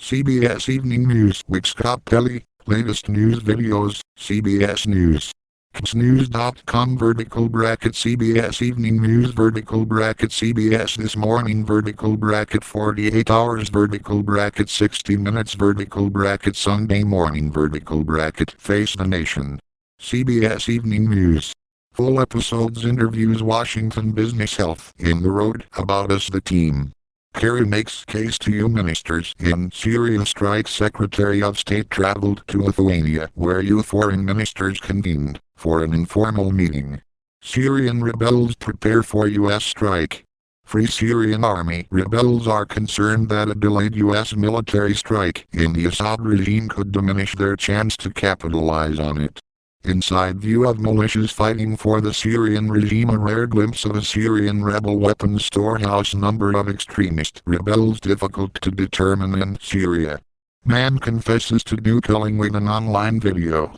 CBS Evening News with Scott Pelley, latest news videos, CBS News. CBSNews.com /CBS Evening News /CBS This Morning /48 Hours /60 Minutes Sunday Morning Face the Nation. CBS Evening News. Full episodes interviews Washington Business Health in the Road About Us the Team. Kerry makes case to U ministers in Syria strike. Secretary of State traveled to Lithuania where U foreign ministers convened for an informal meeting. Syrian rebels prepare for U.S. strike. Free Syrian Army rebels are concerned that a delayed U.S. military strike in the Assad regime could diminish their chance to capitalize on it. Inside view of militias fighting for the Syrian regime. A rare glimpse of a Syrian rebel weapons storehouse. Number of extremist rebels difficult to determine in Syria. Man confesses to killing with an online video.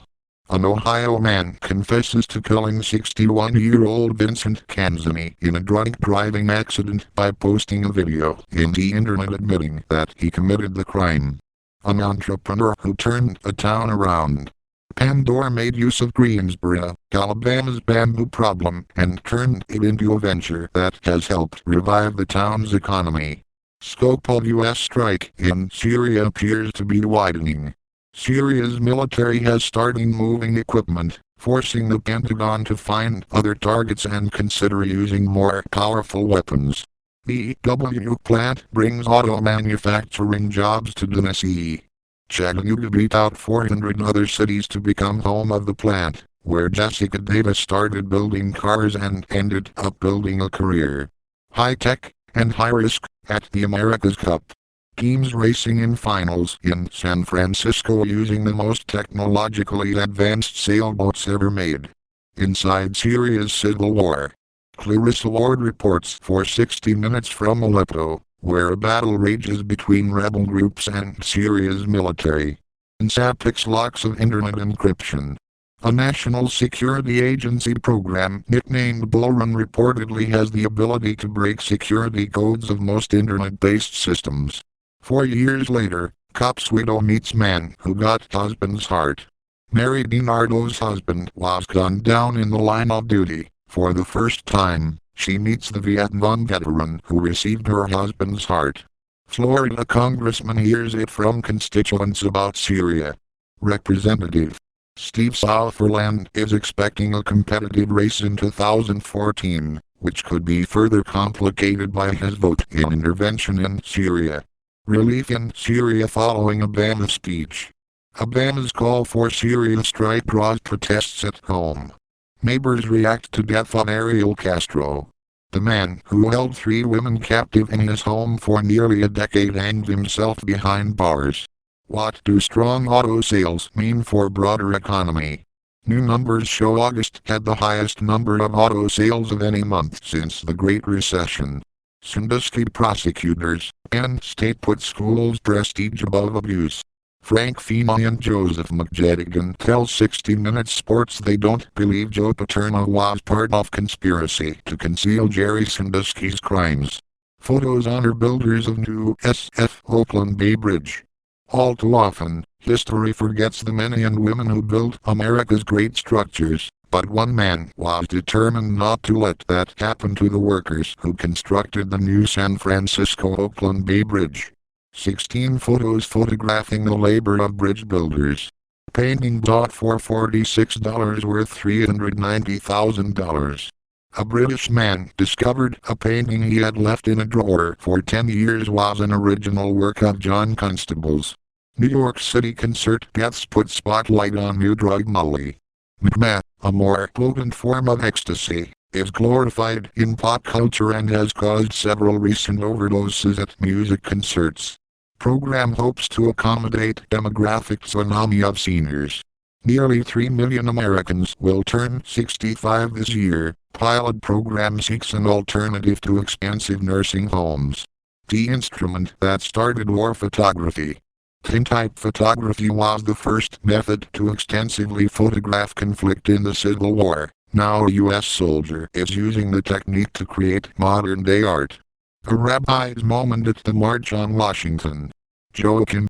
An Ohio man confesses to killing 61-year-old Vincent Canzani in a drunk driving accident by posting a video in the internet admitting that he committed the crime. An entrepreneur who turned a town around. Pandora made use of Greensboro, Alabama's bamboo problem and turned it into a venture that has helped revive the town's economy. Scope of U.S. strike in Syria appears to be widening. Syria's military has started moving equipment, forcing the Pentagon to find other targets and consider using more powerful weapons. VW plant brings auto manufacturing jobs to Tennessee. Chattanooga beat out 400 other cities to become home of the plant, where Jessica Davis started building cars and ended up building a career. High tech and high risk at the America's Cup. Teams racing in finals in San Francisco using the most technologically advanced sailboats ever made. Inside Syria's civil war. Clarissa Ward reports for 60 Minutes from Aleppo, where a battle rages between rebel groups and Syria's military. NSA locks of internet encryption. A national security agency program nicknamed Bullrun reportedly has the ability to break security codes of most internet-based systems. 4 years later, cop's widow meets man who got husband's heart. Mary DiNardo's husband was gunned down in the line of duty. For the first time, she meets the Vietnam veteran who received her husband's heart. Florida congressman hears it from constituents about Syria. Representative Steve Sutherland is expecting a competitive race in 2014, which could be further complicated by his vote in intervention in Syria. Relief in Syria following Obama's speech. Obama's call for Syria strike draws protests at home. Neighbors react to death of Ariel Castro. The man who held 3 women captive in his home for nearly a decade hanged himself behind bars. What do strong auto sales mean for broader economy? New numbers show August had the highest number of auto sales of any month since the Great Recession. Sandusky prosecutors and state put schools' prestige above abuse. Frank Feeney and Joseph McJettigan tell 60 Minutes Sports they don't believe Joe Paterno was part of conspiracy to conceal Jerry Sandusky's crimes. Photos honor builders of new SF Oakland Bay Bridge. All too often, history forgets the men and women who built America's great structures, but one man was determined not to let that happen to the workers who constructed the new San Francisco Oakland Bay Bridge. 16 photos photographing the labor of bridge builders. Painting bought for $46 worth $390,000. A British man discovered a painting he had left in a drawer for 10 years was an original work of John Constable's. New York City concert deaths put spotlight on new drug Molly. Meth, a more potent form of ecstasy, is glorified in pop culture and has caused several recent overdoses at music concerts. Program hopes to accommodate demographic tsunami of seniors. Nearly 3 million Americans will turn 65 this year. Pilot program seeks an alternative to expensive nursing homes. The instrument that started war photography. Tintype photography was the first method to extensively photograph conflict in the Civil War. Now a U.S. soldier is using the technique to create modern-day art. A rabbi's moment at the March on Washington. Joachim